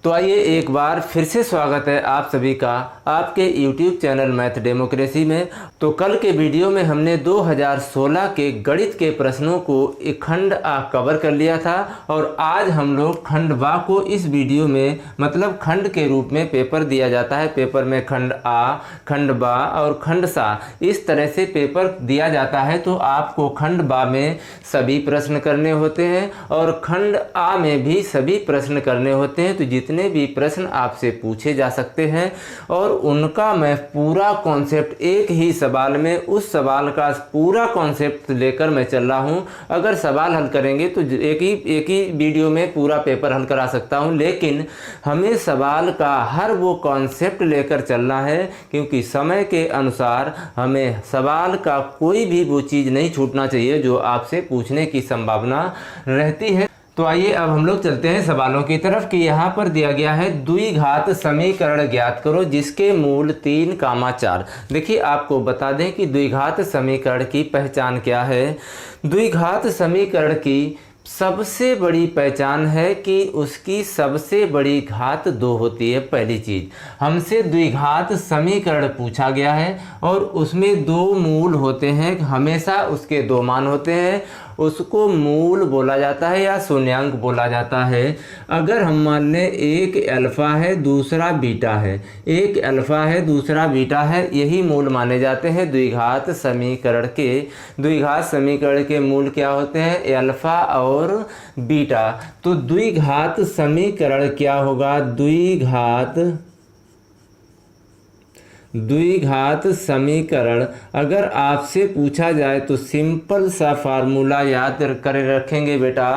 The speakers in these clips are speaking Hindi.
तो आइए एक बार फिर से स्वागत है आप सभी का आपके YouTube चैनल मैथ डेमोक्रेसी में। तो कल के वीडियो में हमने 2016 के गणित के प्रश्नों को एक खंड आ कवर कर लिया था और आज हम लोग खंड बा को इस वीडियो में मतलब खंड के रूप में पेपर दिया जाता है। पेपर में खंड आ, खंड बा और खंड सा इस तरह से पेपर दिया जाता है। तो आपको खंड बा में सभी प्रश्न करने होते हैं और खंड आ में भी सभी प्रश्न करने होते हैं। तो जितने भी प्रश्न आपसे पूछे जा सकते हैं और उनका मैं पूरा कॉन्सेप्ट एक ही सवाल में उस सवाल का पूरा कॉन्सेप्ट लेकर मैं चल रहा हूं। अगर सवाल हल करेंगे तो एक ही वीडियो में पूरा पेपर हल करा सकता हूं, लेकिन हमें सवाल का हर वो कॉन्सेप्ट लेकर चलना है क्योंकि समय के अनुसार हमें सवाल का कोई भी वो चीज़ नहीं छूटना चाहिए जो आपसे पूछने की संभावना रहती है। तो आइए अब हम लोग चलते हैं सवालों की तरफ कि यहाँ पर दिया गया है द्विघात समीकरण ज्ञात करो जिसके मूल 3, 4। देखिए आपको बता दें कि द्विघात समीकरण की पहचान क्या है। द्विघात समीकरण की सबसे बड़ी पहचान है कि उसकी सबसे बड़ी घात 2 होती है। पहली चीज़, हमसे द्विघात समीकरण पूछा गया है और उसमें 2 मूल होते हैं, हमेशा उसके 2 मान होते हैं। उसको मूल बोला जाता है या शून्यांक बोला जाता है। अगर हम मान लें एक अल्फ़ा है दूसरा बीटा है, एक अल्फ़ा है दूसरा बीटा है, यही मूल माने जाते हैं द्विघात समीकरण के। द्विघात समीकरण के मूल क्या होते हैं? अल्फ़ा और बीटा। तो द्विघात समीकरण क्या होगा? द्विघात समीकरण अगर आपसे पूछा जाए तो सिंपल सा फार्मूला याद कर रखेंगे बेटा।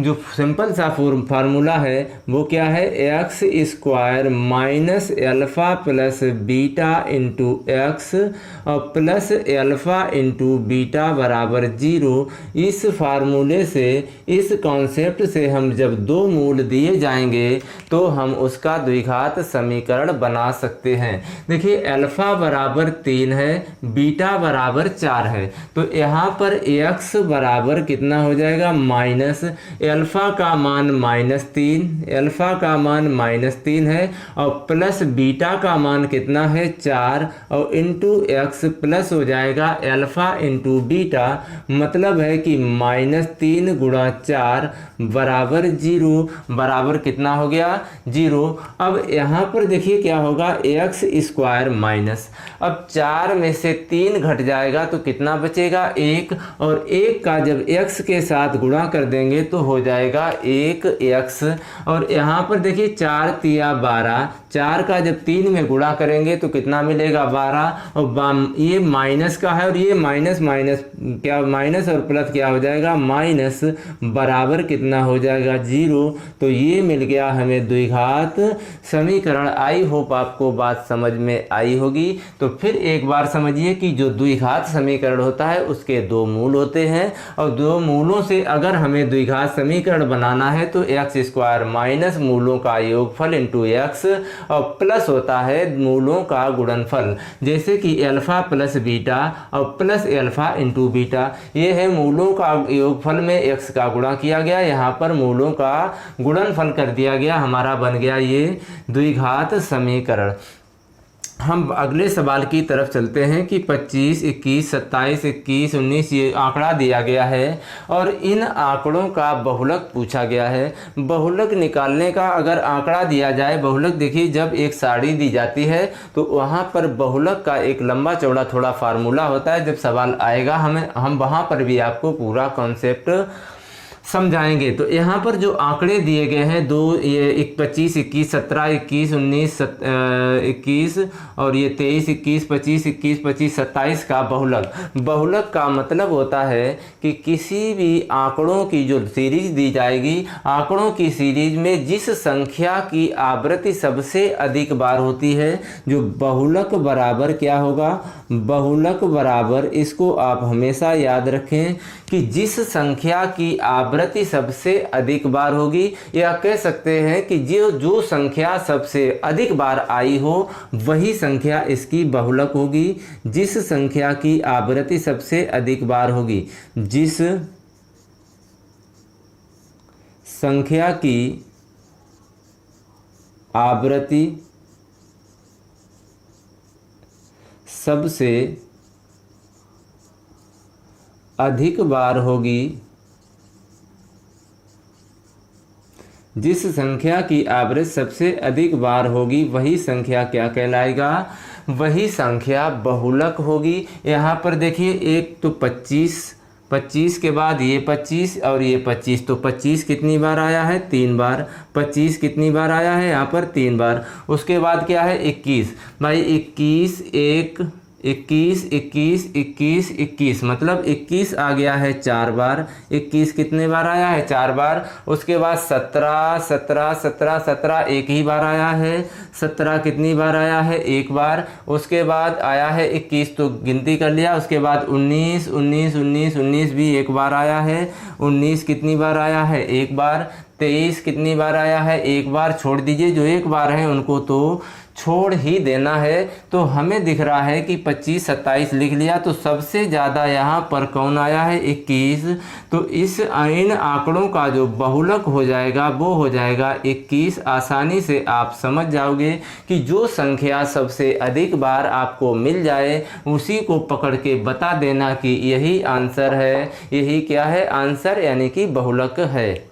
जो सिंपल सा फार्मूला है वो क्या है? X square minus alpha plus beta into x और प्लस अल्फ़ा इंटू बीटा बराबर 0। इस फार्मूले से, इस कॉन्सेप्ट से हम जब 2 मूल दिए जाएंगे तो हम उसका द्विघात समीकरण बना सकते हैं। देखिए अल्फ़ा बराबर 3 है, बीटा बराबर 4 है। तो यहाँ पर एक्स बराबर कितना हो जाएगा? माइनस अल्फ़ा का मान -3, अल्फ़ा का मान -3 है और प्लस बीटा का मान कितना है? 4 और इंटू एक्स प्लस हो जाएगा अल्फ़ा इंटू बीटा। मतलब है कि -3 गुणा 4 बराबर 0। बराबर कितना हो गया? 0। अब यहाँ पर देखिए क्या होगा? एक्स स्क्वायर माइनस, अब 4 में से 3 घट जाएगा तो कितना बचेगा? 1। और 1 का जब x के साथ गुणा कर देंगे तो हो जाएगा 1x। और यहाँ पर देखिए 4 तिया 12, 4 का जब 3 में गुणा करेंगे तो कितना मिलेगा? 12। और ये माइनस का है और ये माइनस क्या, माइनस और प्लस क्या हो जाएगा? माइनस। बराबर कितना हो जाएगा? 0। तो ये मिल गया हमें द्विघात समीकरण। आई होप आपको बात समझ में आई होगी। तो फिर एक बार समझिए कि जो द्विघात समीकरण होता है उसके 2 मूल होते हैं और 2 मूलों से अगर हमें द्विघात समीकरण बनाना है तो एक्स स्क्वायर माइनस मूलों का योगफल इंटू एक्स और प्लस होता है मूलों का गुणनफल। जैसे कि अल्फ़ा प्लस बीटा और प्लस अल्फ़ा इंटू बीटा, ये है मूलों का योगफल में एक्स का गुणा किया गया, यहाँ पर मूलों का गुणनफल कर दिया गया, हमारा बन गया ये द्विघात समीकरण। हम अगले सवाल की तरफ चलते हैं कि 25, 21, 27, 21, 19 ये आंकड़ा दिया गया है और इन आंकड़ों का बहुलक पूछा गया है। बहुलक निकालने का अगर आंकड़ा दिया जाए, बहुलक देखिए जब एक साड़ी दी जाती है तो वहाँ पर बहुलक का एक लंबा चौड़ा थोड़ा फार्मूला होता है। जब सवाल आएगा हम वहाँ पर भी आपको पूरा कॉन्सेप्ट समझाएंगे। तो यहाँ पर जो आंकड़े दिए गए हैं 2, ये 25, 21, 17, 21, 19, 21 और ये 23, 21, 25, 21, 25, 27 का बहुलक। बहुलक का मतलब होता है कि किसी भी आंकड़ों की जो सीरीज दी जाएगी, आंकड़ों की सीरीज में जिस संख्या की आवृत्ति सबसे अधिक बार होती है, जो बहुलक बराबर क्या होगा? बहुलक बराबर, इसको आप हमेशा याद रखें कि जिस संख्या की आवृत्ति सबसे अधिक बार होगी, या कह सकते हैं कि जो संख्या सबसे अधिक बार आई हो वही संख्या इसकी बहुलक होगी। जिस संख्या की आवृत्ति सबसे अधिक बार होगी, जिस संख्या की आवृत्ति सबसे अधिक बार होगी, जिस संख्या की आवृत्ति सबसे अधिक बार होगी वही संख्या क्या कहलाएगा, वही संख्या बहुलक होगी। यहाँ पर देखिए एक तो 25 के बाद ये 25 और ये 25, तो 25 कितनी बार आया है, 3 बार। 25 कितनी बार आया है यहाँ पर, 3 बार। उसके बाद क्या है 21, भाई 21 मतलब 21 आ गया है 4 बार। 21 कितने बार आया है, 4 बार। उसके बाद 17 एक ही बार आया है। 17 कितनी बार आया है, 1 बार। उसके बाद आया है 21, तो गिनती कर लिया। उसके बाद 19 भी 1 बार आया है। 19 कितनी बार आया है, 1 बार। 23 कितनी बार आया है, 1 बार। छोड़ दीजिए, जो 1 बार है उनको तो छोड़ ही देना है। तो हमें दिख रहा है कि 25, 27 लिख लिया, तो सबसे ज़्यादा यहाँ पर कौन आया है, 21। तो इन आंकड़ों का जो बहुलक हो जाएगा वो हो जाएगा 21। आसानी से आप समझ जाओगे कि जो संख्या सबसे अधिक बार आपको मिल जाए उसी को पकड़ के बता देना कि यही आंसर है। यही क्या है, आंसर यानी कि बहुलक है।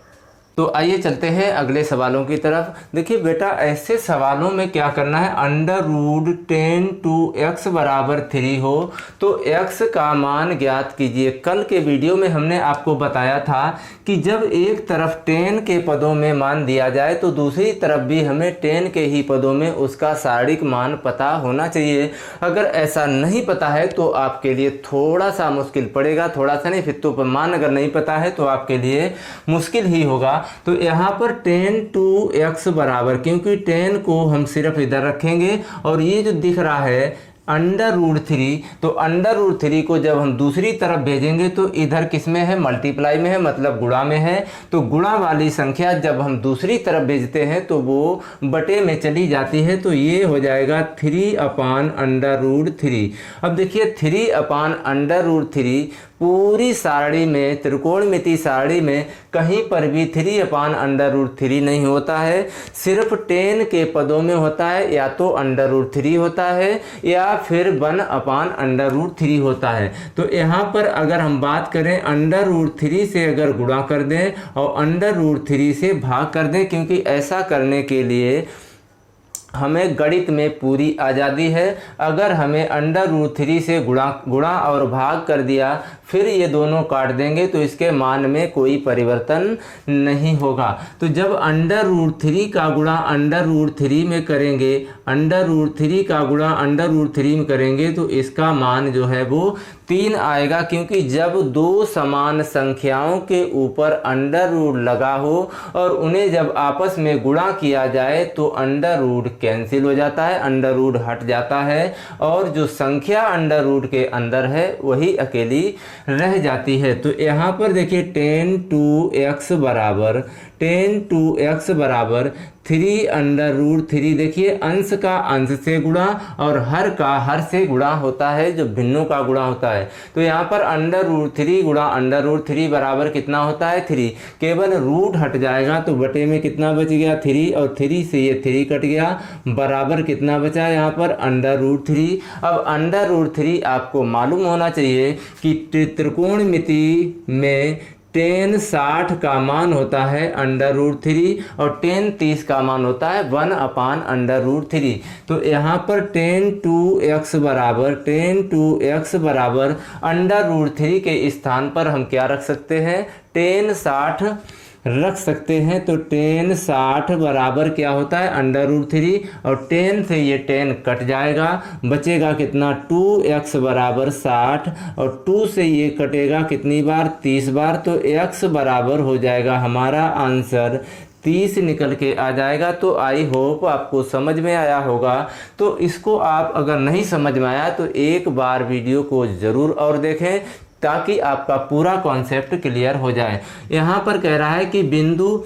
तो आइए चलते हैं अगले सवालों की तरफ। देखिए बेटा, ऐसे सवालों में क्या करना है, √10 to x बराबर 3 हो तो x का मान ज्ञात कीजिए। कल के वीडियो में हमने आपको बताया था कि जब एक तरफ 10 के पदों में मान दिया जाए तो दूसरी तरफ भी हमें 10 के ही पदों में उसका सारणिक मान पता होना चाहिए। अगर ऐसा नहीं पता है तो आपके लिए थोड़ा सा मुश्किल पड़ेगा, थोड़ा सा नहीं, फिर तो मान अगर नहीं पता है तो आपके लिए मुश्किल ही होगा। तो यहाँ पर 10 to x बराबर, क्योंकि 10 को हम सिर्फ इधर रखेंगे और ये जो दिख रहा है √3, तो √3 को जब हम दूसरी तरफ भेजेंगे तो इधर किस में है, मल्टीप्लाई में है, मतलब गुणा में है। तो गुणा वाली संख्या जब हम दूसरी तरफ भेजते हैं तो वो बटे में चली जाती है, तो ये हो जाएगा 3/√3। अब देखिए 3/√3 पूरी सारणी में, त्रिकोणमिति सारणी में कहीं पर भी 3/√3 नहीं होता है, सिर्फ 10 के पदों में होता है। या तो √3 होता है या फिर 1/√3 होता है। तो यहाँ पर अगर हम बात करें √3 से अगर गुणा कर दें और √3 से भाग कर दें, क्योंकि ऐसा करने के लिए हमें गणित में पूरी आज़ादी है। अगर हमें √3 से गुणा और भाग कर दिया, फिर ये दोनों काट देंगे तो इसके मान में कोई परिवर्तन नहीं होगा। तो जब √3 का गुणा √3 में करेंगे, √3 का गुणा √3 में करेंगे तो इसका मान जो है वो 3 आएगा, क्योंकि जब दो समान संख्याओं के ऊपर अंडर लगा हो और उन्हें जब आपस में गुणा किया जाए तो अंडर कैंसिल हो जाता है, अंडर हट जाता है और जो संख्या अंडर के अंदर है वही अकेली रह जाती है। तो यहाँ पर देखिए 10 to x बराबर 3/√3। देखिए अंश का अंश से गुणा और हर का हर से गुणा होता है, जो भिन्नों का गुणा होता है। तो यहाँ पर √3 गुणा √3 बराबर कितना होता है, 3। केवल रूट हट जाएगा तो बटे में कितना बच गया, 3, और 3 से ये 3 कट गया, बराबर कितना बचा यहाँ पर √3। अब √3 आपको मालूम होना चाहिए कि त्रिकोणमिति में 10 60 का मान होता है √3 और 10 30 का मान होता है 1/√3। तो यहाँ पर 10 to x बराबर √3 के स्थान पर हम क्या रख सकते हैं, 10 60 रख सकते हैं। तो 10 60 बराबर क्या होता है, √3 और 10 से ये 10 कट जाएगा, बचेगा कितना, 2x बराबर 60 और 2 से ये कटेगा कितनी बार, 30 बार। तो x बराबर हो जाएगा हमारा आंसर 30 निकल के आ जाएगा। तो आई होप आपको समझ में आया होगा। तो इसको आप अगर नहीं समझ में आया तो एक बार वीडियो को ज़रूर और देखें ताकि आपका पूरा कॉन्सेप्ट क्लियर हो जाए। यहाँ पर कह रहा है कि बिंदु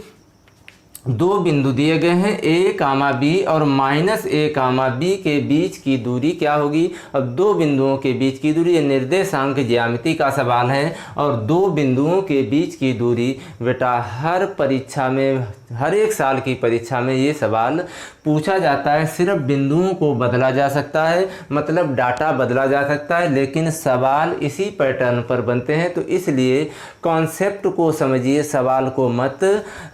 दो बिंदु दिए गए हैं ए कामा बी और माइनस ए कामा बी के बीच की दूरी क्या होगी। अब दो बिंदुओं के बीच की दूरी, ये निर्देशांक ज्यामिति का सवाल है और दो बिंदुओं के बीच की दूरी बेटा हर परीक्षा में, हर एक साल की परीक्षा में ये सवाल पूछा जाता है। सिर्फ बिंदुओं को बदला जा सकता है, मतलब डाटा बदला जा सकता है, लेकिन सवाल इसी पैटर्न पर बनते हैं। तो इसलिए कॉन्सेप्ट को समझिए, सवाल को मत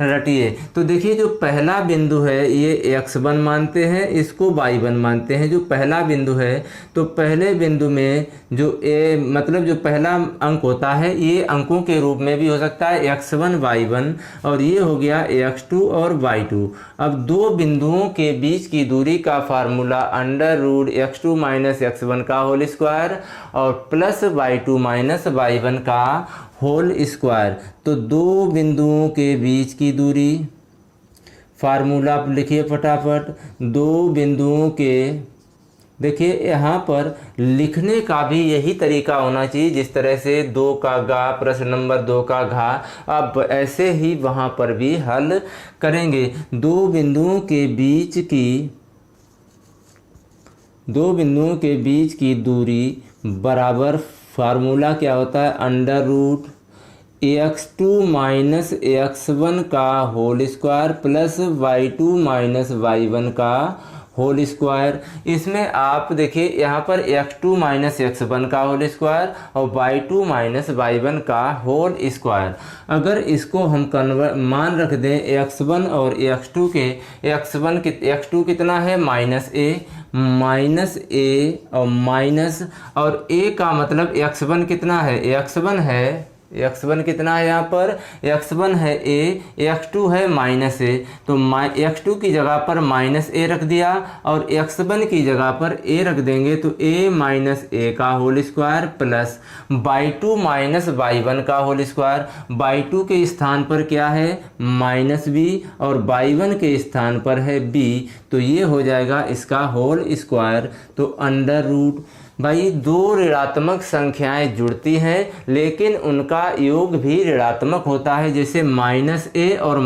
रटिए। तो देखिए जो पहला बिंदु है ये x1 मानते हैं, इसको y1 मानते हैं। जो पहला बिंदु है तो पहले बिंदु में जो ए मतलब जो पहला अंक होता है ये अंकों के रूप में भी हो सकता है x1 y1 और ये हो गया x2 और y2। अब दो बिंदुओं के बीच की दूरी का फार्मूला √x2 माइनस x1 का होल स्क्वायर और प्लस y2 माइनस y1 का होल स्क्वायर। तो दो बिंदुओं के बीच की दूरी, फार्मूला आप लिखिए फटाफट। दो बिंदुओं के, देखिए यहाँ पर लिखने का भी यही तरीका होना चाहिए जिस तरह से 2 का गा प्रश्न नंबर 2 का घा, आप ऐसे ही वहाँ पर भी हल करेंगे। दो बिंदुओं के बीच की दूरी बराबर फार्मूला क्या होता है √x2 माइनस x1 का whole square plus y2 minus y1 का होल स्क्वायर। इसमें आप देखिए यहाँ पर x2 माइनस x1 का होल स्क्वायर और y2 माइनस y1 का होल स्क्वायर। अगर इसको हम मान रख दें x1 और x2 के, x2 कितना है माइनस ए और माइनस और a का मतलब x1 कितना है, x1 कितना है यहाँ पर, x1 है a, x2 है माइनस ए। तो x2 की जगह पर माइनस ए रख दिया और x1 की जगह पर a रख देंगे तो a माइनस ए का whole square plus y2 minus y1 का होल स्क्वायर। y2 के स्थान पर क्या है माइनस b और y1 के स्थान पर है b, तो ये हो जाएगा इसका होल स्क्वायर। तो भाई दो ऋणात्मक संख्याएं जुड़ती हैं लेकिन उनका योग भी ऋणात्मक होता है, जैसे माइनस ए और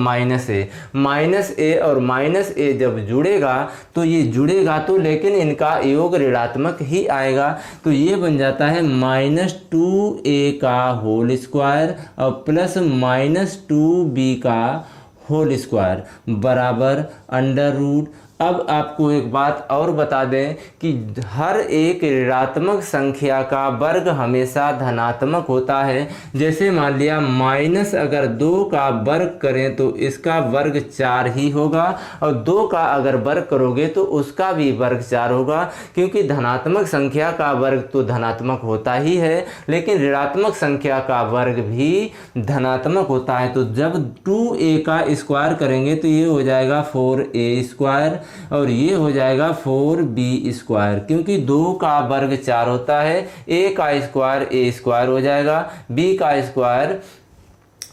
माइनस ए जब जुड़ेगा तो ये जुड़ेगा तो लेकिन इनका योग ऋणात्मक ही आएगा। तो ये बन जाता है -2a का होल स्क्वायर और प्लस -2b का होल स्क्वायर बराबर √। अब आपको एक बात और बता दें कि हर एक ऋणात्मक संख्या का वर्ग हमेशा धनात्मक होता है। जैसे मान लिया माइनस अगर 2 का वर्ग करें तो इसका वर्ग 4 ही होगा और 2 का अगर वर्ग करोगे तो उसका भी वर्ग 4 होगा, क्योंकि धनात्मक संख्या का वर्ग तो धनात्मक होता ही है लेकिन ऋणात्मक संख्या का वर्ग भी धनात्मक होता है। तो जब 2a का स्क्वायर करेंगे तो ये हो जाएगा 4a स्क्वायर और ये हो जाएगा 4b स्क्वायर, क्योंकि 2 का वर्ग 4 होता है, a का स्क्वायर a स्क्वायर हो जाएगा, b का स्क्वायर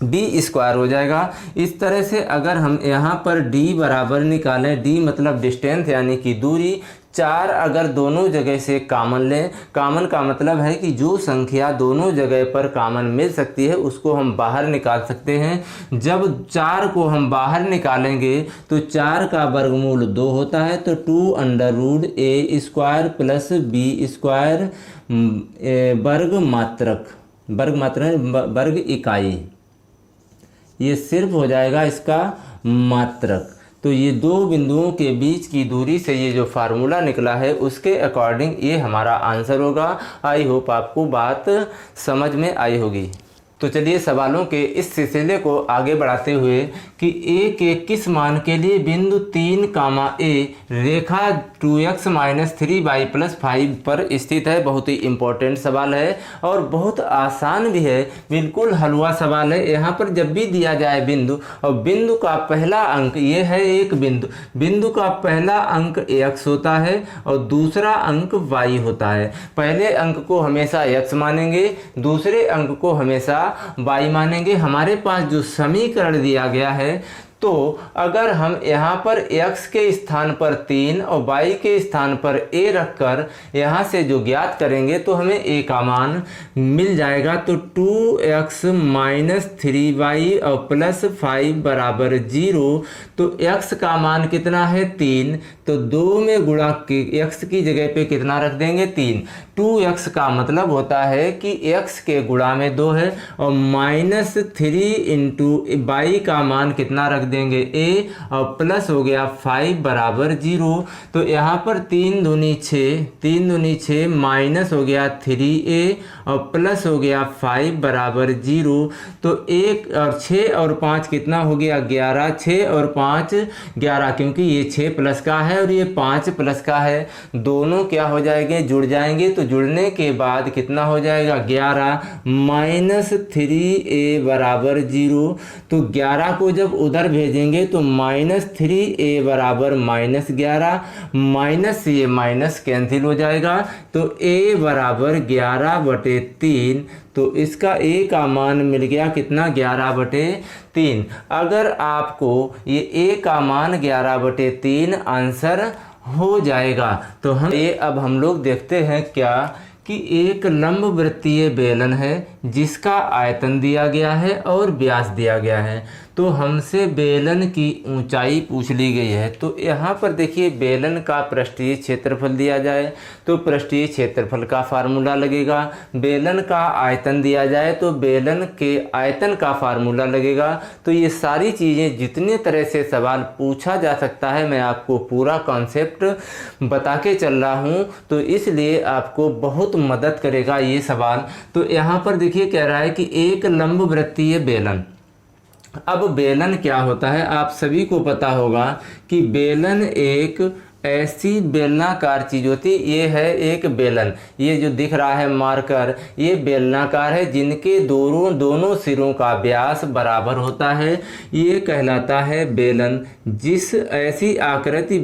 b स्क्वायर हो जाएगा। इस तरह से अगर हम यहाँ पर d बराबर निकालें, d मतलब डिस्टेंस यानी कि दूरी, 4 अगर दोनों जगह से कामन लें, कामन का मतलब है कि जो संख्या दोनों जगह पर कामन मिल सकती है उसको हम बाहर निकाल सकते हैं। जब 4 को हम बाहर निकालेंगे तो 4 का वर्गमूल 2 होता है, तो 2√a square plus b square वर्ग इकाई, ये सिर्फ हो जाएगा इसका मात्रक। तो ये दो बिंदुओं के बीच की दूरी से ये जो फार्मूला निकला है उसके अकॉर्डिंग ये हमारा आंसर होगा। आई होप आपको बात समझ में आई होगी। तो चलिए सवालों के इस सिलसिले को आगे बढ़ाते हुए कि a के किस मान के लिए बिंदु 3, a रेखा 2x - 3y + 5 पर स्थित है। बहुत ही इम्पोर्टेंट सवाल है और बहुत आसान भी है, बिल्कुल हलवा सवाल है। यहाँ पर जब भी दिया जाए बिंदु और बिंदु का पहला अंक, ये है एक बिंदु का पहला अंक x होता है और दूसरा अंक y होता है। पहले अंक को हमेशा x मानेंगे, दूसरे अंक को हमेशा y मानेंगे। हमारे पास जो समीकरण दिया गया है तो अगर हम यहाँ पर x के स्थान पर 3 और y के स्थान पर a रखकर यहाँ से जो ज्ञात करेंगे तो हमें a का मान मिल जाएगा। तो 2x माइनस 3y और प्लस 5 बराबर 0। तो x का मान कितना है 3, तो 2 में गुणा के x की जगह पे कितना रख देंगे 3। 2x का मतलब होता है कि x के गुणा में 2 है और माइनस 3 इंटू y का मान कितना रख देंगे a और प्लस हो गया 5 बराबर 0। तो यहाँ पर 3 दूनी 6 माइनस हो गया 3a और प्लस हो गया 5 बराबर 0। तो 1 और 6 और 5 कितना हो गया 11। 6 और 5 11, क्योंकि ये 6 प्लस का है और ये 5 प्लस का है, दोनों क्या हो जाएंगे जुड़ जाएंगे। तो जुड़ने के बाद कितना हो जाएगा 11 माइनस 3a बराबर 0। तो 11 को जब उधर भेजेंगे तो माइनस 3a बराबर माइनस 11, माइनस ये माइनस कैंसिल हो जाएगा। तो a बराबर 11/3। तो इसका a का मान मिल गया कितना 11/3। अगर आपको ये a का मान 11/3 आंसर हो जाएगा तो अब हम लोग देखते हैं क्या कि एक लंब वृत्तीय बेलन है जिसका आयतन दिया गया है और व्यास दिया गया है। तो हमसे बेलन की ऊंचाई पूछ ली गई है। तो यहाँ पर देखिए बेलन का पृष्ठीय क्षेत्रफल दिया जाए तो पृष्ठीय क्षेत्रफल का फार्मूला लगेगा। बेलन का आयतन दिया जाए तो बेलन के आयतन का फार्मूला लगेगा। तो ये सारी चीज़ें जितने तरह से सवाल पूछा जा सकता है मैं आपको पूरा कॉन्सेप्ट बता के चल रहा हूँ, तो इसलिए आपको बहुत मदद करेगा ये सवाल। तो यहाँ पर देखिए कह रहा है कि एक लंब वृत्तीय बेलन। अब बेलन क्या होता है आप सभी को पता होगा कि बेलन एक ऐसी बेलनाकार चीज होती है। ये है एक बेलन, ये जो दिख रहा है मार्कर, ये बेलनाकार है जिनके दोनों सिरों का व्यास बराबर होता है। ये कहलाता है बेलन। जिस ऐसी आकृति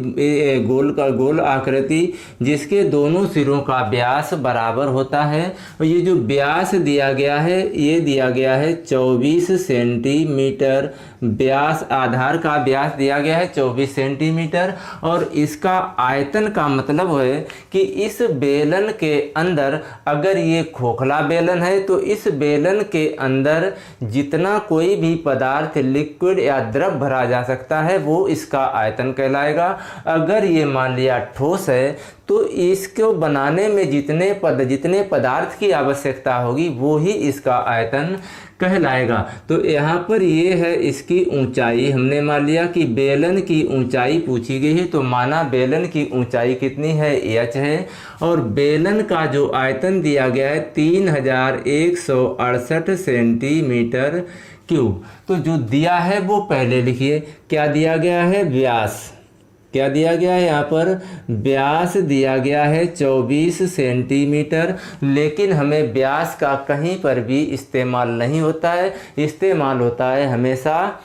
गोल आकृति जिसके दोनों सिरों का व्यास बराबर होता है। और ये जो व्यास दिया गया है ये दिया गया है 24 सेंटीमीटर। व्यास आधार का व्यास दिया गया है 24 सेंटीमीटर और इसका आयतन का मतलब है कि इस बेलन के अंदर, अगर ये खोखला बेलन है तो इस बेलन के अंदर जितना कोई भी पदार्थ लिक्विड या द्रव भरा जा सकता है वो इसका आयतन कहलाएगा। अगर ये मान लिया ठोस है तो इसको बनाने में जितने पदार्थ की आवश्यकता होगी वो ही इसका आयतन कहलाएगा। तो यहाँ पर ये है इसकी ऊंचाई। हमने मान लिया कि बेलन की ऊंचाई पूछी गई है तो माना बेलन की ऊंचाई कितनी है h है और बेलन का जो आयतन दिया गया है 3168 सेंटीमीटर क्यूब। तो जो दिया है वो पहले लिखिए। क्या दिया गया है व्यास, क्या दिया गया है यहाँ पर व्यास दिया गया है 24 सेंटीमीटर। लेकिन हमें व्यास का कहीं पर भी इस्तेमाल नहीं होता है, इस्तेमाल होता है हमेशा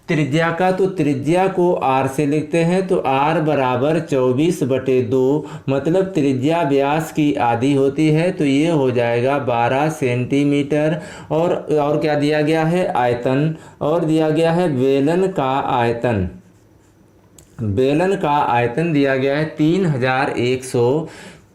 त्रिज्या का। तो त्रिज्या को r से लिखते हैं तो r बराबर 24/2, मतलब त्रिज्या व्यास की आधी होती है तो ये हो जाएगा 12 सेंटीमीटर। और क्या दिया गया है आयतन, और दिया गया है बेलन का आयतन। बेलन का आयतन दिया गया है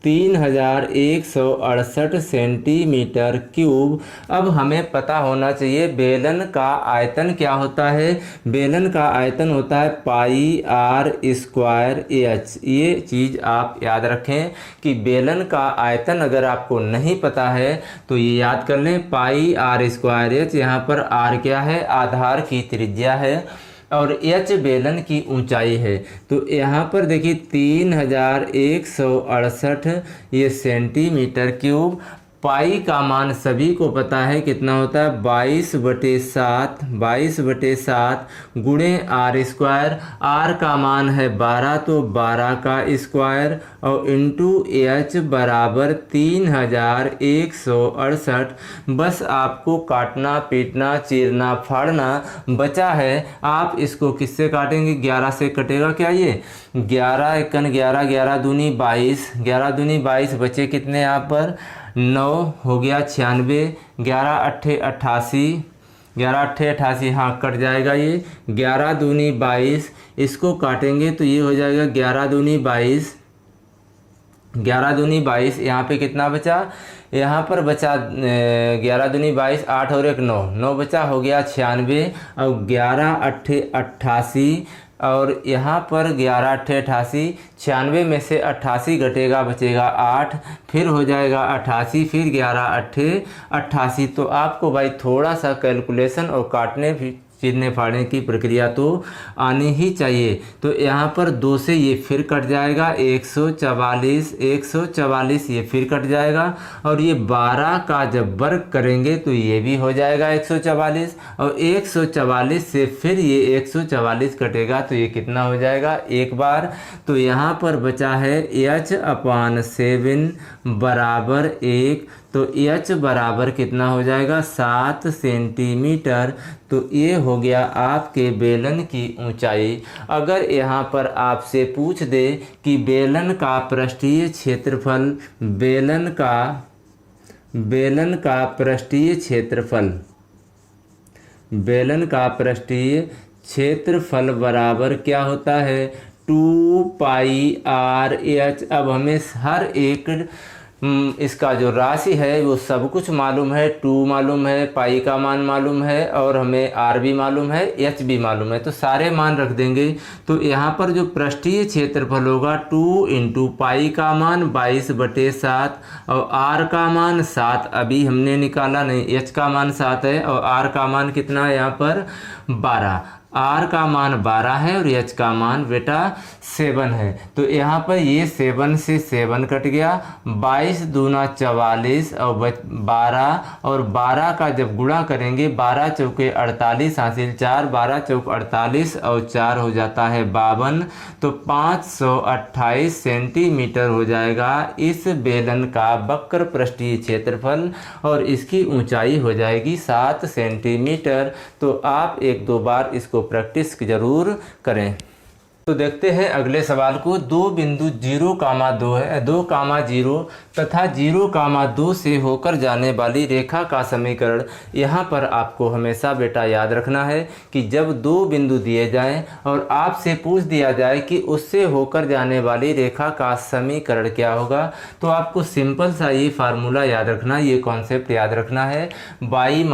3168 सेंटीमीटर क्यूब। अब हमें पता होना चाहिए बेलन का आयतन क्या होता है। बेलन का आयतन होता है πr²h। ये चीज़ आप याद रखें कि बेलन का आयतन अगर आपको नहीं पता है तो ये याद कर लें πr²h। यहाँ पर r क्या है आधार की त्रिज्या है और h बेलन की ऊंचाई है। तो यहाँ पर देखिए 3168 ये सेंटीमीटर क्यूब। पाई का मान सभी को पता है कितना होता है 22/7 गुणे r²। r का मान है 12 तो 12 का स्क्वायर और इंटू h बराबर 3168। बस आपको काटना पीटना चीरना फाड़ना बचा है। आप इसको किससे काटेंगे 11 से कटेगा क्या ये 11 एकन 11 11 दूनी 22 11 दूनी 22 बचे कितने यहाँ पर 9 हो गया 96 11 अट्ठे 88 11 अट्ठे 88, हाँ कट जाएगा ये। 11 दूनी 22, इसको काटेंगे तो ये हो जाएगा 11 दूनी 22, 11 दूनी 22। यहाँ पे कितना बचा, यहाँ पर बचा 11 दूनी 22, 8 और 1 9, 9 बचा, हो गया 96। और 11 अट्ठे 88, और यहाँ पर 11 अट्ठे 88, 96 में से 88 घटेगा, बचेगा 8, फिर हो जाएगा 88, फिर 11 अट्ठे 88। तो आपको भाई थोड़ा सा कैलकुलेशन और काटने भी चीरने फाड़ने की प्रक्रिया तो आनी ही चाहिए। तो यहाँ पर 2 से ये फिर कट जाएगा, 144, 144 ये फिर कट जाएगा। और ये 12 का जब वर्ग करेंगे तो ये भी हो जाएगा 144, और 144 से फिर ये 144 कटेगा तो ये कितना हो जाएगा एक बार। तो यहाँ पर बचा है h/7 बराबर 1। तो h बराबर कितना हो जाएगा 7 सेंटीमीटर। तो ये हो गया आपके बेलन की ऊंचाई। अगर यहाँ पर आपसे पूछ दे कि बेलन का पृष्ठीय क्षेत्रफल, बेलन का पृष्ठीय क्षेत्रफल, बेलन का पृष्ठीय क्षेत्रफल बराबर क्या होता है 2πr/h। अब हमें हर एक इसका जो राशि है वो सब कुछ मालूम है, 2 मालूम है, पाई का मान मालूम है, और हमें r भी मालूम है, h भी मालूम है। तो सारे मान रख देंगे। तो यहाँ पर जो पृष्ठीय क्षेत्रफल होगा 2 इंटू पाई का मान 22/7, और r का मान 7 अभी हमने निकाला नहीं, h का मान 7 है, और r का मान कितना है यहाँ पर 12। r का मान 12 है और h का मान बेटा 7 है। तो यहाँ पर ये 7 से 7 कट गया, 22 दूना 44 और 12, और 12 का जब गुणा करेंगे 12 चौके 48 हासिल 4, 12 चौक 48 और 4 हो जाता है 52। तो 528 सेंटीमीटर हो जाएगा इस बेलन का वक्र पृष्ठीय क्षेत्रफल, और इसकी ऊंचाई हो जाएगी 7 सेंटीमीटर। तो आप 1-2 बार इसको प्रैक्टिस जरूर करें। तो देखते हैं अगले सवाल को। 2 बिंदु 0,2 है, 2,0 तथा 0,2 से होकर जाने वाली रेखा का समीकरण। यहाँ पर आपको हमेशा बेटा याद रखना है कि जब 2 बिंदु दिए जाएं और आपसे पूछ दिया जाए कि उससे होकर जाने वाली रेखा का समीकरण क्या होगा, तो आपको सिंपल सा ये फार्मूला याद रखना, ये कॉन्सेप्ट याद रखना है। y -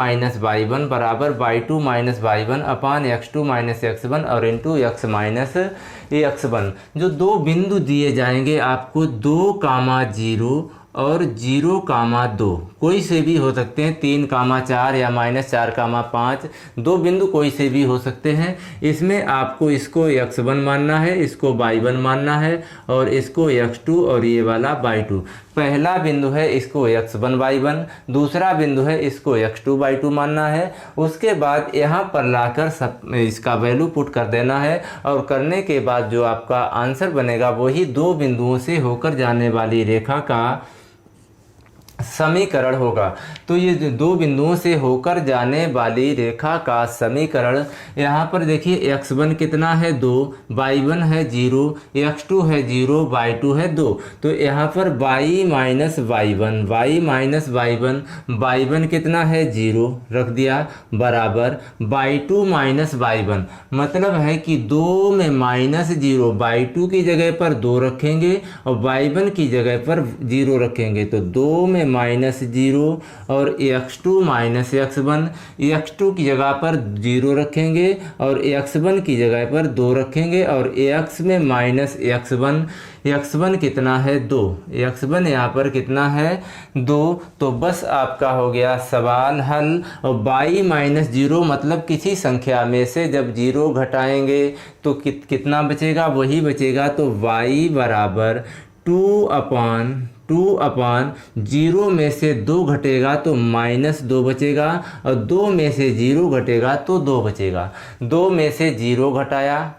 y1 बराबर y2 - y1 अपान x2 - x1 और इंटू x - x1। जो 2 बिंदु दिए जाएंगे आपको 2,0 और 0,2, कोई से भी हो सकते हैं, 3,4 या -4,5, 2 बिंदु कोई से भी हो सकते हैं। इसमें आपको इसको x1 मानना है, इसको y1 मानना है, और इसको x2 और ये वाला y2। पहला बिंदु है इसको x1 y1, दूसरा बिंदु है इसको x2 y2 मानना है। उसके बाद यहाँ पर लाकर सब इसका वैल्यू पुट कर देना है, और करने के बाद जो आपका आंसर बनेगा वही 2 बिंदुओं से होकर जाने वाली रेखा का समीकरण होगा। तो ये 2 बिंदुओं से होकर जाने वाली रेखा का समीकरण, यहाँ पर देखिए x1 कितना है 2, y1 है 0, x2 है 0, y2 है 2। तो यहाँ पर y - y1, y1 कितना है 0 रख दिया, बराबर y2 - y1, मतलब है कि 2 में -0, y2 की जगह पर 2 रखेंगे और y1 की जगह पर 0 रखेंगे। तो 2 में -0 और x2 - x1, x2 की जगह पर 0 रखेंगे और x1 की जगह पर 2 रखेंगे, और x में -x1, x1 कितना है 2, x1 यहाँ पर कितना है 2। तो बस आपका हो गया सवाल हल। और y - 0 मतलब किसी संख्या में से जब 0 घटाएंगे तो कितना बचेगा, वही बचेगा। तो y बराबर 2/0 में से 2 घटेगा तो -2 बचेगा, और 2 में से 0 घटेगा तो 2 बचेगा। 2 में से 0 घटाया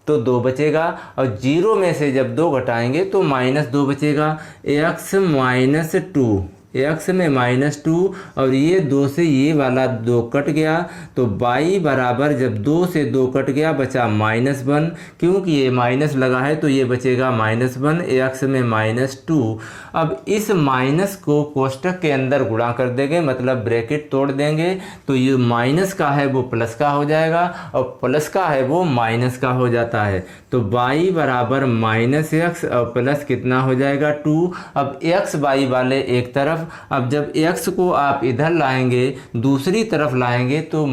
तो 2 बचेगा, और 0 में से जब 2 घटाएंगे तो -2 बचेगा। x - 2 x में -2 और ये 2 से ये वाला 2 कट गया तो y बराबर जब 2 से 2 कट गया बचा -1, क्योंकि ये माइनस लगा है तो ये बचेगा -1 x में -2। अब इस माइनस को कोष्टक के अंदर गुणा कर देंगे, मतलब ब्रैकेट तोड़ देंगे, तो ये माइनस का है वो प्लस का हो जाएगा और प्लस का है वो माइनस का हो जाता है। तो y बराबर -x और प्लस कितना हो जाएगा 2। अब x y वाले एक तरफ, अब जब x को आप इधर लाएंगे दूसरी तरफ लाएंगे तो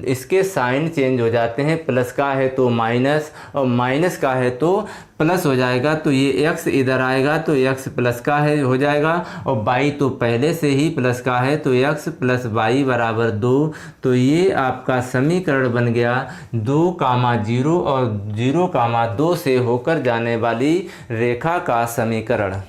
इसके साइन चेंज हो जाते हैं, प्लस का है तो माइनस और माइनस का है तो प्लस हो जाएगा। तो ये x इधर आएगा तो x प्लस का है हो जाएगा और y तो पहले से ही प्लस का है तो x प्लस y बराबर 2। तो ये आपका समीकरण बन गया 2, 0 और 0, 2 से होकर जाने वाली रेखा का समीकरण।